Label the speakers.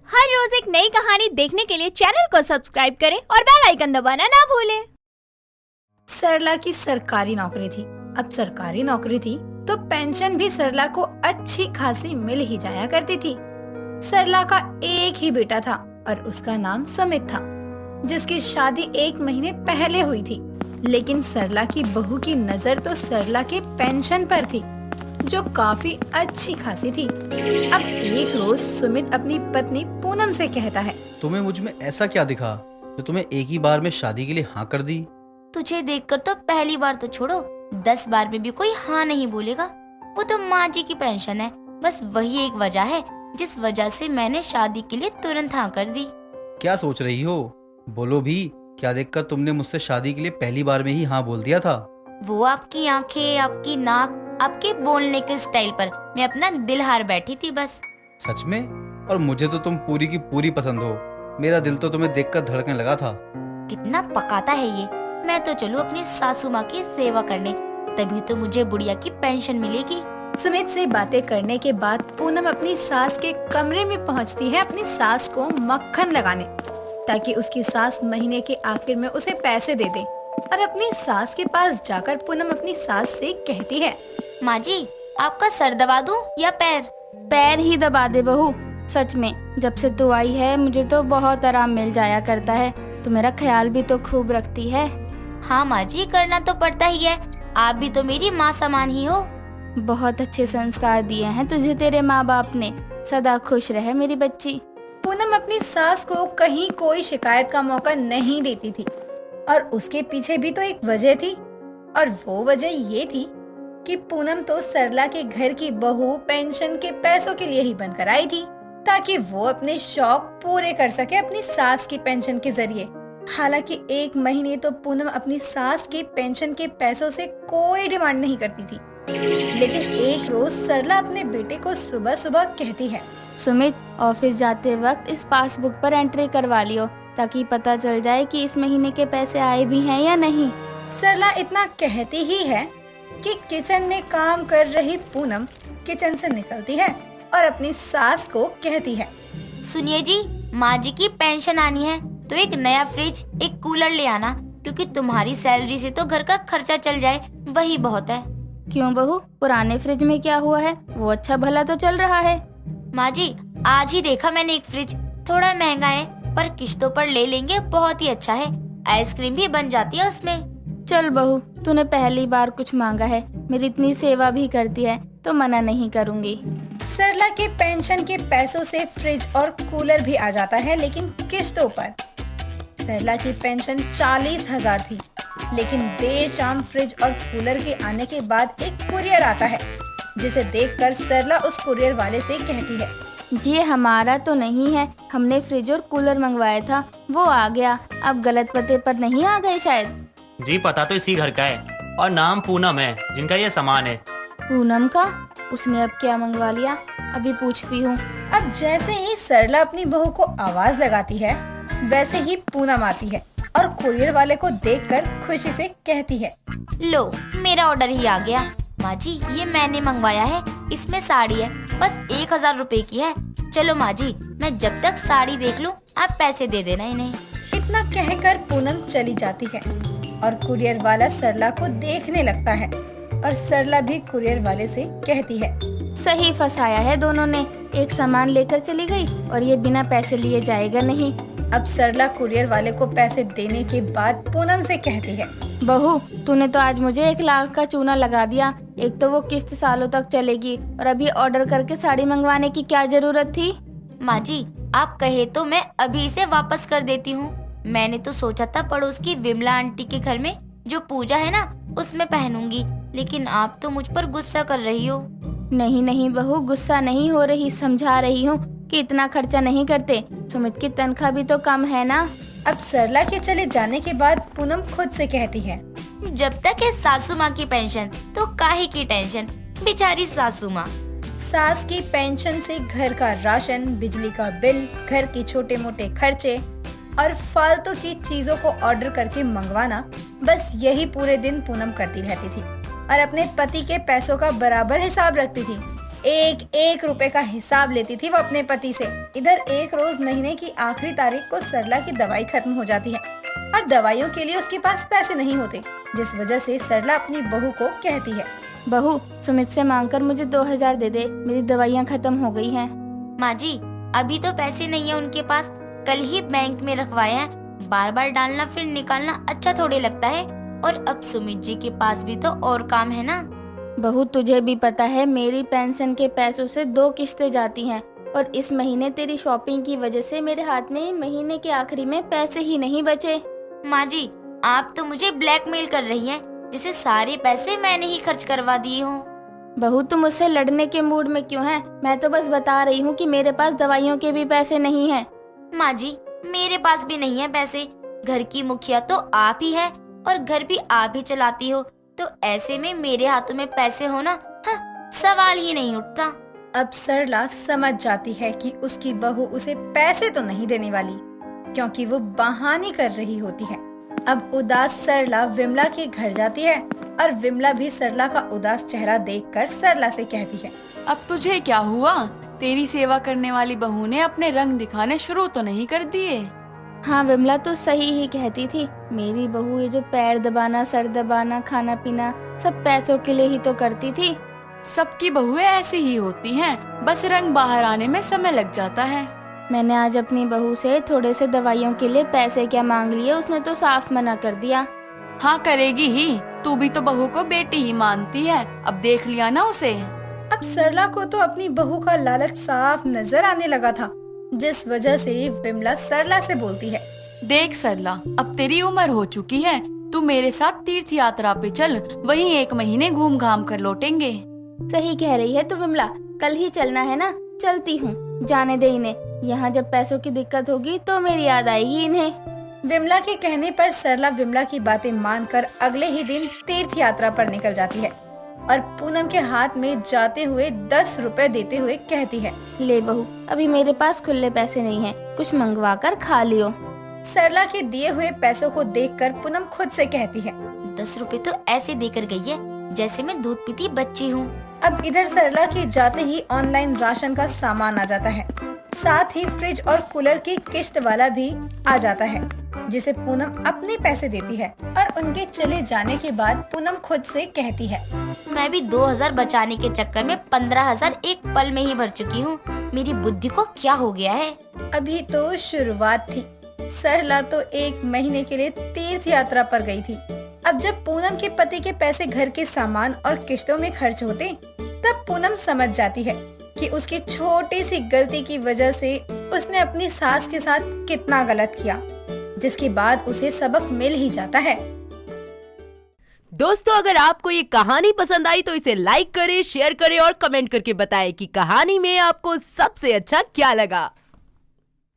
Speaker 1: हर रोज एक नई कहानी देखने के लिए चैनल को सब्सक्राइब करें और बेल आइकन दबाना ना भूलें।
Speaker 2: सरला की सरकारी नौकरी थी। अब सरकारी नौकरी थी तो पेंशन भी सरला को अच्छी खासी मिल ही जाया करती थी। सरला का एक ही बेटा था और उसका नाम सुमित था, जिसकी शादी 1 महीने पहले हुई थी। लेकिन सरला की बहू की नजर तो सरला के पेंशन पर थी, जो काफी अच्छी खासी थी। अब एक रोज सुमित अपनी पत्नी पूनम से कहता है,
Speaker 3: तुम्हें मुझ में ऐसा क्या दिखा जो तुम्हें एक ही बार में शादी के लिए हाँ कर दी?
Speaker 4: तुझे देखकर तो पहली बार तो छोड़ो, 10 बार में भी कोई हाँ नहीं बोलेगा। वो तो माँ जी की पेंशन है, बस वही एक वजह है जिस वजह से मैंने शादी के लिए तुरंत हाँ कर दी।
Speaker 3: क्या सोच रही हो? बोलो भी, क्या देखकर तुमने मुझसे शादी के लिए पहली बार में ही हाँ बोल दिया था?
Speaker 4: वो आपकी आंखें, आपकी नाक, आपके बोलने के स्टाइल पर मैं अपना दिल हार बैठी थी बस।
Speaker 3: सच में? और मुझे तो तुम पूरी की पूरी पसंद हो। मेरा दिल तो तुम्हें देखकर धड़कने लगा था।
Speaker 4: कितना पकाता है ये। मैं तो चलूं अपनी सासू माँ की सेवा करने, तभी तो मुझे बुढ़िया की पेंशन मिलेगी।
Speaker 2: सुमित से बातें करने के बाद पूनम अपनी सास के कमरे में पहुंचती है अपनी सास को मक्खन लगाने, ताकि उसकी सास महीने के आखिर में उसे पैसे दे दे। और अपनी सास के पास जाकर पूनम अपनी सास से कहती है,
Speaker 4: माँ जी, आपका सर दबा दूं या पैर?
Speaker 5: पैर ही दबा दे बहू। सच में जब से तू आई है मुझे तो बहुत आराम मिल जाया करता है। तू मेरा ख्याल भी तो खूब रखती है।
Speaker 4: हाँ माँ जी, करना तो पड़ता ही है। आप भी तो मेरी माँ समान ही हो।
Speaker 5: बहुत अच्छे संस्कार दिए हैं तुझे तेरे माँ बाप ने। सदा खुश रहे मेरी बच्ची।
Speaker 2: पूनम अपनी सास को कहीं कोई शिकायत का मौका नहीं देती थी, और उसके पीछे भी तो एक वजह थी। और वो वजह ये थी कि पूनम तो सरला के घर की बहू पेंशन के पैसों के लिए ही बनकर आई थी, ताकि वो अपने शौक पूरे कर सके अपनी सास की पेंशन के जरिए। हालांकि 1 महीने तो पूनम अपनी सास की पेंशन के पैसों से कोई डिमांड नहीं करती थी। लेकिन एक रोज सरला अपने बेटे को सुबह सुबह कहती है,
Speaker 5: सुमित, ऑफिस जाते वक्त इस पासबुक पर एंट्री करवा लियो, ताकि पता चल जाए कि इस महीने के पैसे आए भी हैं या नहीं।
Speaker 2: सरला इतना कहती ही है कि किचन में काम कर रही पूनम किचन से निकलती है और अपनी सास को कहती है,
Speaker 4: सुनिए जी, माँ जी की पेंशन आनी है तो एक नया फ्रिज, एक कूलर ले आना, क्योंकि तुम्हारी सैलरी से तो घर का खर्चा चल जाए, वही बहुत है।
Speaker 5: क्यों बहू, पुराने फ्रिज में क्या हुआ है? वो अच्छा भला तो चल रहा है।
Speaker 4: माँ जी, आज ही देखा मैंने एक फ्रिज, थोड़ा महंगा है पर किश्तों पर ले लेंगे, बहुत ही अच्छा है। आइसक्रीम भी बन जाती है उसमें।
Speaker 5: चल बहू, तूने पहली बार कुछ मांगा है, मेरी इतनी सेवा भी करती है तो मना नहीं करूँगी।
Speaker 2: सरला के पेंशन के पैसों से फ्रिज और कूलर भी आ जाता है, लेकिन किश्तों पर। सरला की पेंशन 40,000 थी, लेकिन देर शाम फ्रिज और कूलर के आने के बाद एक कुरियर आता है, जिसे देखकर सरला उस कुरियर वाले से कहती है,
Speaker 5: ये हमारा तो नहीं है, हमने फ्रिज और कूलर मंगवाया था, वो आ गया। अब गलत पते पर नहीं आ गए शायद?
Speaker 6: जी, पता तो इसी घर का है और नाम पूनम है जिनका ये सामान है।
Speaker 5: पूनम का? उसने अब क्या मंगवा लिया? अभी पूछती हूँ।
Speaker 2: अब जैसे ही सरला अपनी बहू को आवाज लगाती है, वैसे ही पूनम आती है और कुरियर वाले को देखकर खुशी से कहती है,
Speaker 4: लो, मेरा ऑर्डर ही आ गया। माँ जी, ये मैंने मंगवाया है, इसमें साड़ी है, बस 1,000 रुपए की है। चलो माँ जी, मैं जब तक साड़ी देख लूँ आप पैसे दे देना इन्हें।
Speaker 2: इतना कहकर पूनम चली जाती है और कुरियर वाला सरला को देखने लगता है, और सरला भी कुरियर वाले से कहती है,
Speaker 5: सही फंसाया है दोनों ने। एक सामान लेकर चली गई और ये बिना पैसे लिए जाएगा नहीं।
Speaker 2: अब सरला कुरियर वाले को पैसे देने के बाद पूनम से कहती है,
Speaker 5: बहू, तूने तो आज मुझे 1 लाख का चूना लगा दिया। एक तो वो किस्त सालों तक चलेगी, और अभी ऑर्डर करके साड़ी मंगवाने की क्या जरूरत थी?
Speaker 4: माँ जी, आप कहे तो मैं अभी इसे वापस कर देती हूँ। मैंने तो सोचा था पड़ोस की विमला आंटी के घर में जो पूजा है ना, उसमें पहनूंगी, लेकिन आप तो मुझ पर गुस्सा कर रही हो।
Speaker 5: नहीं नहीं बहू, गुस्सा नहीं हो रही, समझा रही हूँ कि इतना खर्चा नहीं करते। सुमित की तनख्वाह भी तो कम है ना।
Speaker 2: अब सरला के चले जाने के बाद पूनम खुद से कहती है,
Speaker 4: जब तक है सासू माँ की पेंशन तो काहे की टेंशन, बेचारी सासू माँ।
Speaker 2: सास की पेंशन से घर का राशन, बिजली का बिल, घर के छोटे मोटे खर्चे और फालतू की चीजों को ऑर्डर करके मंगवाना, बस यही पूरे दिन पूनम करती रहती थी और अपने पति के पैसों का बराबर हिसाब रखती थी। एक एक रुपए का हिसाब लेती थी वो अपने पति से। इधर एक रोज महीने की आखिरी तारीख को सरला की दवाई खत्म हो जाती है और दवाइयों के लिए उसके पास पैसे नहीं होते, जिस वजह से सरला अपनी बहू को कहती है,
Speaker 5: बहू सुमित से मांगकर मुझे 2000 दे दे, मेरी दवाइयाँ खत्म हो गई हैं।
Speaker 4: माँ जी, अभी तो पैसे नहीं है उनके पास, कल ही बैंक में रखवाए हैं। बार बार डालना फिर निकालना अच्छा थोड़ी लगता है। और अब सुमित जी के पास भी तो और काम है ना।
Speaker 5: बहू तुझे भी पता है मेरी पेंशन के पैसों से 2 किस्तें जाती हैं और इस महीने तेरी शॉपिंग की वजह से मेरे हाथ में महीने के आखिरी में पैसे ही नहीं बचे।
Speaker 4: माँ जी, आप तो मुझे ब्लैकमेल कर रही हैं, जिसे सारे पैसे मैंने ही खर्च करवा दिए हूँ।
Speaker 5: बहू तुम मुझसे लड़ने के मूड में क्यों हैं? मैं तो बस बता रही हूँ कि मेरे पास दवाइयों के भी पैसे नहीं हैं।
Speaker 4: माँ जी, मेरे पास भी नहीं है पैसे। घर की मुखिया तो आप ही है और घर भी आप ही चलाती हो, तो ऐसे में मेरे हाथों में पैसे होना सवाल ही नहीं उठता।
Speaker 2: अब सरला समझ जाती है कि उसकी बहू उसे पैसे तो नहीं देने वाली, क्योंकि वो बहाने कर रही होती है। अब उदास सरला विमला के घर जाती है और विमला भी सरला का उदास चेहरा देखकर सरला से कहती है,
Speaker 7: अब तुझे क्या हुआ? तेरी सेवा करने वाली बहू ने अपने रंग दिखाने शुरू तो नहीं कर दिए?
Speaker 5: हाँ विमला तो सही ही कहती थी, मेरी बहू ये जो पैर दबाना, सर दबाना, खाना पीना सब पैसों के लिए ही तो करती थी।
Speaker 7: सबकी बहुएं ऐसी ही होती हैं, बस रंग बाहर आने में समय लग जाता है।
Speaker 5: मैंने आज अपनी बहू से थोड़े से दवाइयों के लिए पैसे क्या मांग लिए, उसने तो साफ मना कर दिया।
Speaker 7: हाँ करेगी ही, तू भी तो बहू को बेटी ही मानती है, अब देख लिया ना उसे।
Speaker 2: अब सरला को तो अपनी बहू का लालच साफ नजर आने लगा था, जिस वजह से विमला सरला से बोलती है,
Speaker 7: देख सरला, अब तेरी उम्र हो चुकी है, तू मेरे साथ तीर्थ यात्रा पे चल, वहीं 1 महीने घूम घाम कर लौटेंगे।
Speaker 5: सही कह रही है तू विमला, कल ही चलना है ना? चलती हूँ, जाने दे इन्हें, यहाँ जब पैसों की दिक्कत होगी तो मेरी याद आएगी इन्हें।
Speaker 2: विमला के कहने पर सरला विमला की बातें मानकर अगले ही दिन तीर्थ यात्रा पर निकल जाती है और पूनम के हाथ में जाते हुए 10 रुपए देते हुए कहती है,
Speaker 5: ले बहू, अभी मेरे पास खुले पैसे नहीं हैं, कुछ मंगवा कर खा लियो।
Speaker 2: सरला के दिए हुए पैसों को देखकर पूनम खुद से कहती है,
Speaker 4: 10 रुपए तो ऐसे देकर गई है जैसे मैं दूध पीती बच्ची हूँ।
Speaker 2: अब इधर सरला के जाते ही ऑनलाइन राशन का सामान आ जाता है, साथ ही फ्रिज और कूलर की किस्त वाला भी आ जाता है, जिसे पूनम अपने पैसे देती है। और उनके चले जाने के बाद पूनम खुद से कहती है,
Speaker 4: मैं भी 2000 बचाने के चक्कर में 15,000 एक पल में ही भर चुकी हूँ। मेरी बुद्धि को क्या हो गया है?
Speaker 2: अभी तो शुरुआत थी, सरला तो 1 महीने के लिए तीर्थ यात्रा पर गई थी। अब जब पूनम के पति के पैसे घर के सामान और किश्तों में खर्च होते, तब पूनम समझ जाती है कि उसकी छोटी सी गलती की वजह से उसने अपनी सास के साथ कितना गलत किया, जिसके बाद उसे सबक मिल ही जाता है।
Speaker 8: दोस्तों अगर आपको ये कहानी पसंद आई तो इसे लाइक करें, शेयर करें और कमेंट करके बताएं कि कहानी में आपको सबसे अच्छा क्या लगा।